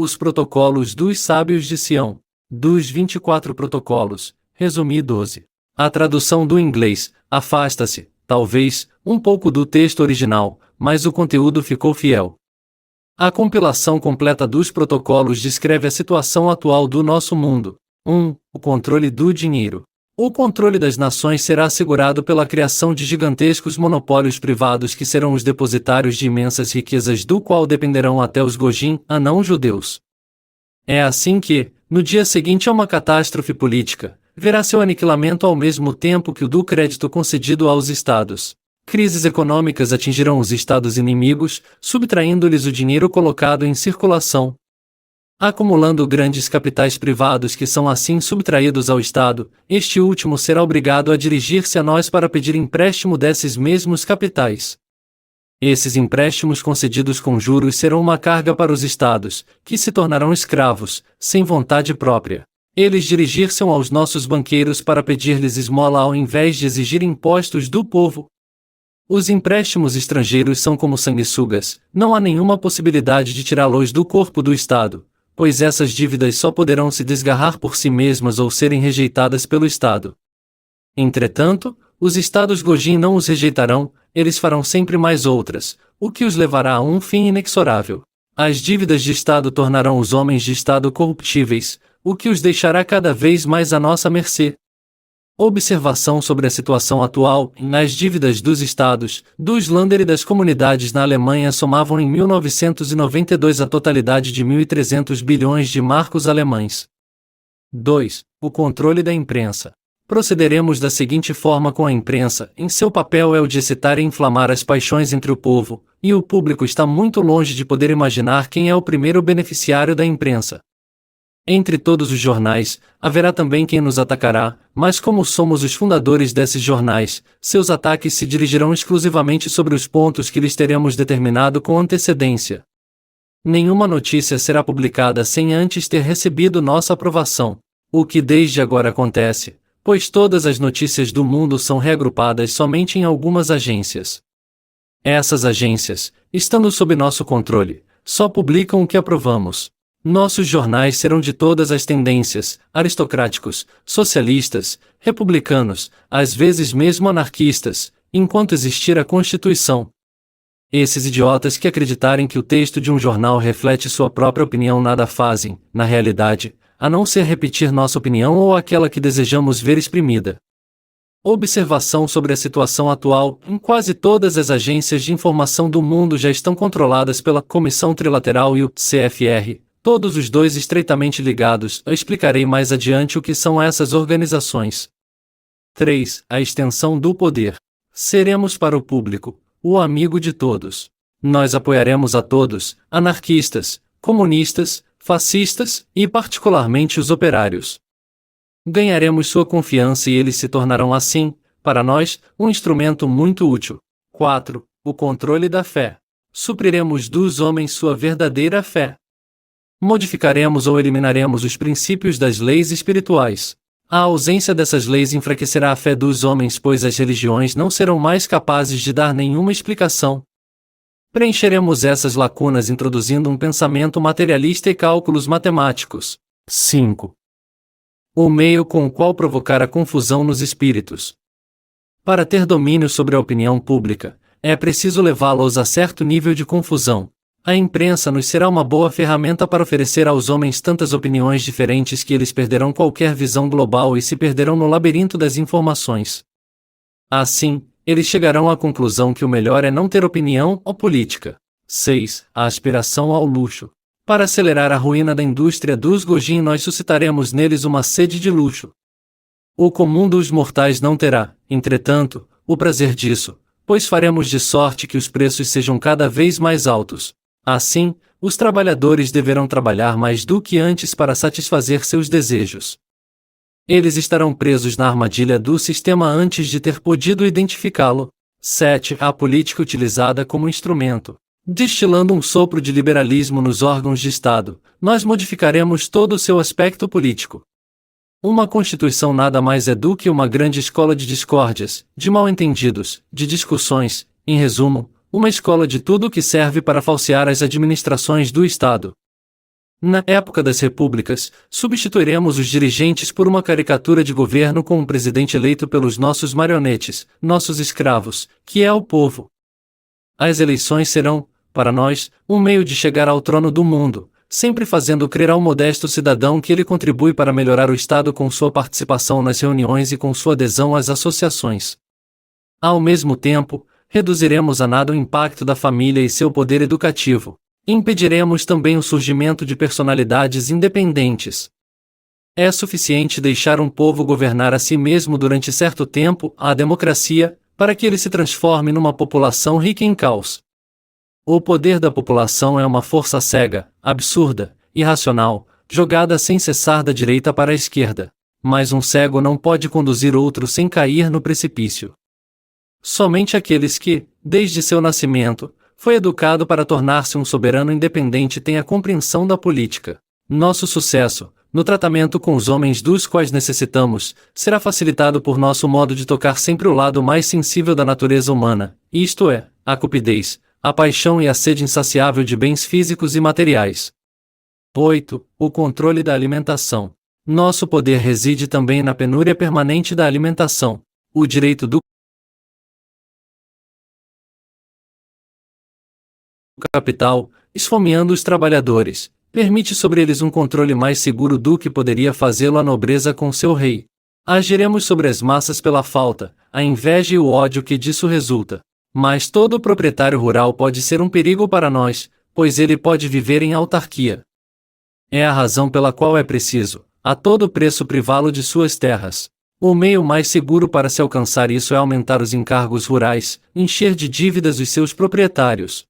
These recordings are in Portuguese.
Os protocolos dos sábios de Sião. Dos 24 protocolos, resumi 12. A tradução do inglês afasta-se, talvez, um pouco do texto original, mas o conteúdo ficou fiel. A compilação completa dos protocolos descreve a situação atual do nosso mundo. 1. O controle do dinheiro. O controle das nações será assegurado pela criação de gigantescos monopólios privados que serão os depositários de imensas riquezas do qual dependerão até os Gojin, não-judeus. É assim que, no dia seguinte a uma catástrofe política, verá seu aniquilamento ao mesmo tempo que o do crédito concedido aos estados. Crises econômicas atingirão os estados inimigos, subtraindo-lhes o dinheiro colocado em circulação, acumulando grandes capitais privados que são assim subtraídos ao Estado. Este último será obrigado a dirigir-se a nós para pedir empréstimo desses mesmos capitais. Esses empréstimos concedidos com juros serão uma carga para os Estados, que se tornarão escravos, sem vontade própria. Eles dirigir-se aos nossos banqueiros para pedir-lhes esmola ao invés de exigir impostos do povo. Os empréstimos estrangeiros são como sanguessugas, não há nenhuma possibilidade de tirá-los do corpo do Estado, pois essas dívidas só poderão se desgarrar por si mesmas ou serem rejeitadas pelo Estado. Entretanto, os Estados Gojin não os rejeitarão, eles farão sempre mais outras, o que os levará a um fim inexorável. As dívidas de Estado tornarão os homens de Estado corruptíveis, o que os deixará cada vez mais à nossa mercê. Observação sobre a situação atual. As dívidas dos estados, dos Länder e das comunidades na Alemanha somavam em 1992 a totalidade de 1.300 bilhões de marcos alemães. 2. O controle da imprensa. Procederemos da seguinte forma com a imprensa. Em seu papel é o de excitar e inflamar as paixões entre o povo, e o público está muito longe de poder imaginar quem é o primeiro beneficiário da imprensa. Entre todos os jornais, haverá também quem nos atacará, mas como somos os fundadores desses jornais, seus ataques se dirigirão exclusivamente sobre os pontos que lhes teremos determinado com antecedência. Nenhuma notícia será publicada sem antes ter recebido nossa aprovação, o que desde agora acontece, pois todas as notícias do mundo são reagrupadas somente em algumas agências. Essas agências, estando sob nosso controle, só publicam o que aprovamos. Nossos jornais serão de todas as tendências, aristocráticos, socialistas, republicanos, às vezes mesmo anarquistas, enquanto existir a Constituição. Esses idiotas que acreditarem que o texto de um jornal reflete sua própria opinião nada fazem, na realidade, a não ser repetir nossa opinião ou aquela que desejamos ver exprimida. Observação sobre a situação atual. Em quase todas as agências de informação do mundo já estão controladas pela Comissão Trilateral e o CFR, todos os dois estreitamente ligados. Eu explicarei mais adiante o que são essas organizações. 3. A extensão do poder. Seremos para o público o amigo de todos. Nós apoiaremos a todos, anarquistas, comunistas, fascistas e particularmente os operários. Ganharemos sua confiança e eles se tornarão assim, para nós, um instrumento muito útil. 4. O controle da fé. Supriremos dos homens sua verdadeira fé. Modificaremos ou eliminaremos os princípios das leis espirituais. A ausência dessas leis enfraquecerá a fé dos homens, pois as religiões não serão mais capazes de dar nenhuma explicação. Preencheremos essas lacunas introduzindo um pensamento materialista e cálculos matemáticos. 5. O meio com o qual provocar a confusão nos espíritos. Para ter domínio sobre a opinião pública, é preciso levá-los a certo nível de confusão. A imprensa nos será uma boa ferramenta para oferecer aos homens tantas opiniões diferentes que eles perderão qualquer visão global e se perderão no labirinto das informações. Assim, eles chegarão à conclusão que o melhor é não ter opinião ou política. 6. A aspiração ao luxo. Para acelerar a ruína da indústria dos Gojin, nós suscitaremos neles uma sede de luxo. O comum dos mortais não terá, entretanto, o prazer disso, pois faremos de sorte que os preços sejam cada vez mais altos. Assim, os trabalhadores deverão trabalhar mais do que antes para satisfazer seus desejos. Eles estarão presos na armadilha do sistema antes de ter podido identificá-lo. 7. A política utilizada como instrumento. Destilando um sopro de liberalismo nos órgãos de Estado, nós modificaremos todo o seu aspecto político. Uma Constituição nada mais é do que uma grande escola de discórdias, de mal-entendidos, de discussões, em resumo, uma escola de tudo que serve para falsear as administrações do Estado. Na época das repúblicas, substituiremos os dirigentes por uma caricatura de governo com um presidente eleito pelos nossos marionetes, nossos escravos, que é o povo. As eleições serão, para nós, um meio de chegar ao trono do mundo, sempre fazendo crer ao modesto cidadão que ele contribui para melhorar o Estado com sua participação nas reuniões e com sua adesão às associações. Ao mesmo tempo, reduziremos a nada o impacto da família e seu poder educativo. Impediremos também o surgimento de personalidades independentes. É suficiente deixar um povo governar a si mesmo durante certo tempo, a democracia, para que ele se transforme numa população rica em caos. O poder da população é uma força cega, absurda, irracional, jogada sem cessar da direita para a esquerda. Mas um cego não pode conduzir outro sem cair no precipício. Somente aqueles que, desde seu nascimento, foi educado para tornar-se um soberano independente têm a compreensão da política. Nosso sucesso, no tratamento com os homens dos quais necessitamos, será facilitado por nosso modo de tocar sempre o lado mais sensível da natureza humana, isto é, a cupidez, a paixão e a sede insaciável de bens físicos e materiais. 8. O controle da alimentação. Nosso poder reside também na penúria permanente da alimentação. O direito do capital, esfomeando os trabalhadores, permite sobre eles um controle mais seguro do que poderia fazê-lo a nobreza com seu rei. Agiremos sobre as massas pela falta, a inveja e o ódio que disso resulta. Mas todo proprietário rural pode ser um perigo para nós, pois ele pode viver em autarquia. É a razão pela qual é preciso, a todo preço, privá-lo de suas terras. O meio mais seguro para se alcançar isso é aumentar os encargos rurais, encher de dívidas os seus proprietários.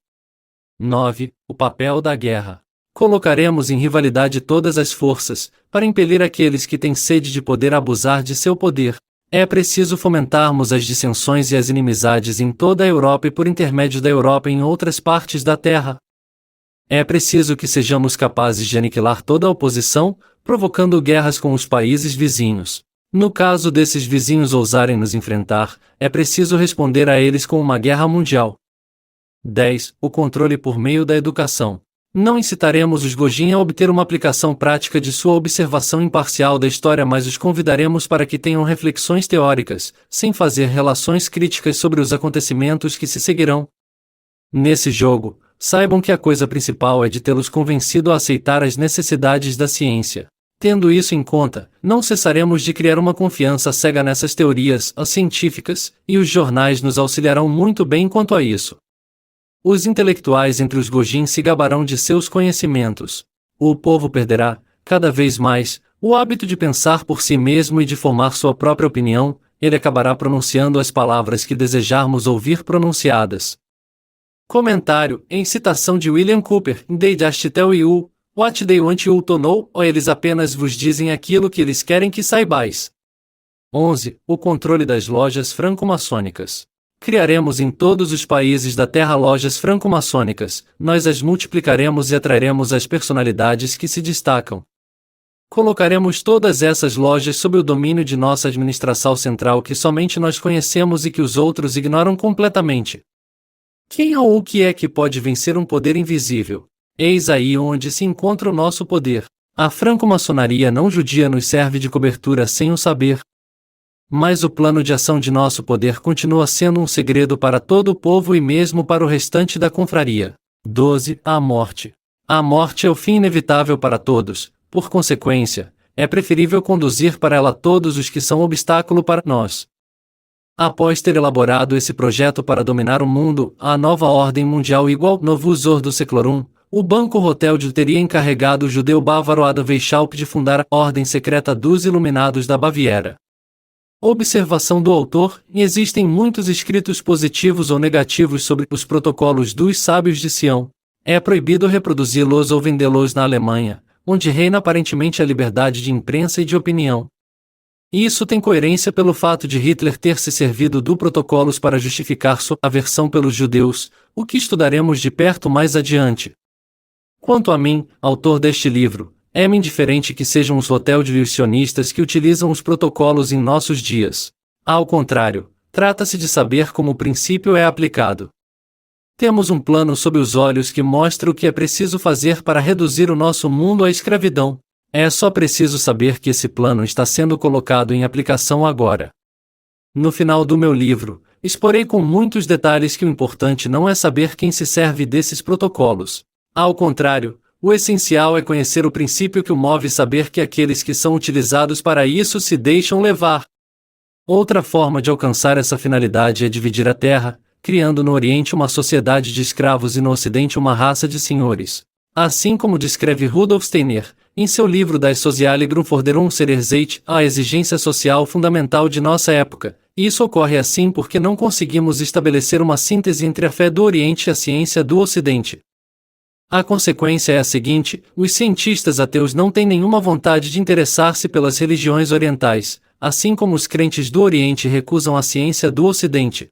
9. O papel da guerra. Colocaremos em rivalidade todas as forças, para impelir aqueles que têm sede de poder a abusar de seu poder. É preciso fomentarmos as dissensões e as inimizades em toda a Europa e por intermédio da Europa em outras partes da Terra. É preciso que sejamos capazes de aniquilar toda a oposição, provocando guerras com os países vizinhos. No caso desses vizinhos ousarem nos enfrentar, é preciso responder a eles com uma guerra mundial. 10. O controle por meio da educação. Não incitaremos os Gojin a obter uma aplicação prática de sua observação imparcial da história, mas os convidaremos para que tenham reflexões teóricas, sem fazer relações críticas sobre os acontecimentos que se seguirão. Nesse jogo, saibam que a coisa principal é de tê-los convencido a aceitar as necessidades da ciência. Tendo isso em conta, não cessaremos de criar uma confiança cega nessas teorias científicas, e os jornais nos auxiliarão muito bem quanto a isso. Os intelectuais entre os Gojin se gabarão de seus conhecimentos. O povo perderá, cada vez mais, o hábito de pensar por si mesmo e de formar sua própria opinião. Ele acabará pronunciando as palavras que desejarmos ouvir pronunciadas. Comentário, em citação de William Cooper, They just tell you what they want you to know, ou eles apenas vos dizem aquilo que eles querem que saibais. 11. O controle das lojas franco-maçônicas. Criaremos em todos os países da Terra lojas franco-maçônicas, nós as multiplicaremos e atrairemos as personalidades que se destacam. Colocaremos todas essas lojas sob o domínio de nossa administração central que somente nós conhecemos e que os outros ignoram completamente. Quem ou o que é que pode vencer um poder invisível? Eis aí onde se encontra o nosso poder. A franco-maçonaria não judia nos serve de cobertura sem o saber. Mas o plano de ação de nosso poder continua sendo um segredo para todo o povo e mesmo para o restante da confraria. 12. A morte. A morte é o fim inevitável para todos, por consequência, é preferível conduzir para ela todos os que são obstáculo para nós. Após ter elaborado esse projeto para dominar o mundo, a nova ordem mundial igual Novus Ordo Seclorum, o Banco Rothschild teria encarregado o judeu bávaro Adam Weishaupt de fundar a Ordem Secreta dos Iluminados da Baviera. Observação do autor: existem muitos escritos positivos ou negativos sobre os protocolos dos sábios de Sião. É proibido reproduzi-los ou vendê-los na Alemanha, onde reina aparentemente a liberdade de imprensa e de opinião. Isso tem coerência pelo fato de Hitler ter se servido do protocolos para justificar sua aversão pelos judeus, o que estudaremos de perto mais adiante. Quanto a mim, autor deste livro, é-me indiferente que sejam os rothschildianistas que utilizam os protocolos em nossos dias. Ao contrário, trata-se de saber como o princípio é aplicado. Temos um plano sob os olhos que mostra o que é preciso fazer para reduzir o nosso mundo à escravidão. É só preciso saber que esse plano está sendo colocado em aplicação agora. No final do meu livro, exporei com muitos detalhes que o importante não é saber quem se serve desses protocolos. Ao contrário, o essencial é conhecer o princípio que o move e saber que aqueles que são utilizados para isso se deixam levar. Outra forma de alcançar essa finalidade é dividir a terra, criando no Oriente uma sociedade de escravos e no Ocidente uma raça de senhores. Assim como descreve Rudolf Steiner, em seu livro Das soziale Grundforderungserzeit, a exigência social fundamental de nossa época. Isso ocorre assim porque não conseguimos estabelecer uma síntese entre a fé do Oriente e a ciência do Ocidente. A consequência é a seguinte: os cientistas ateus não têm nenhuma vontade de interessar-se pelas religiões orientais, assim como os crentes do Oriente recusam a ciência do Ocidente.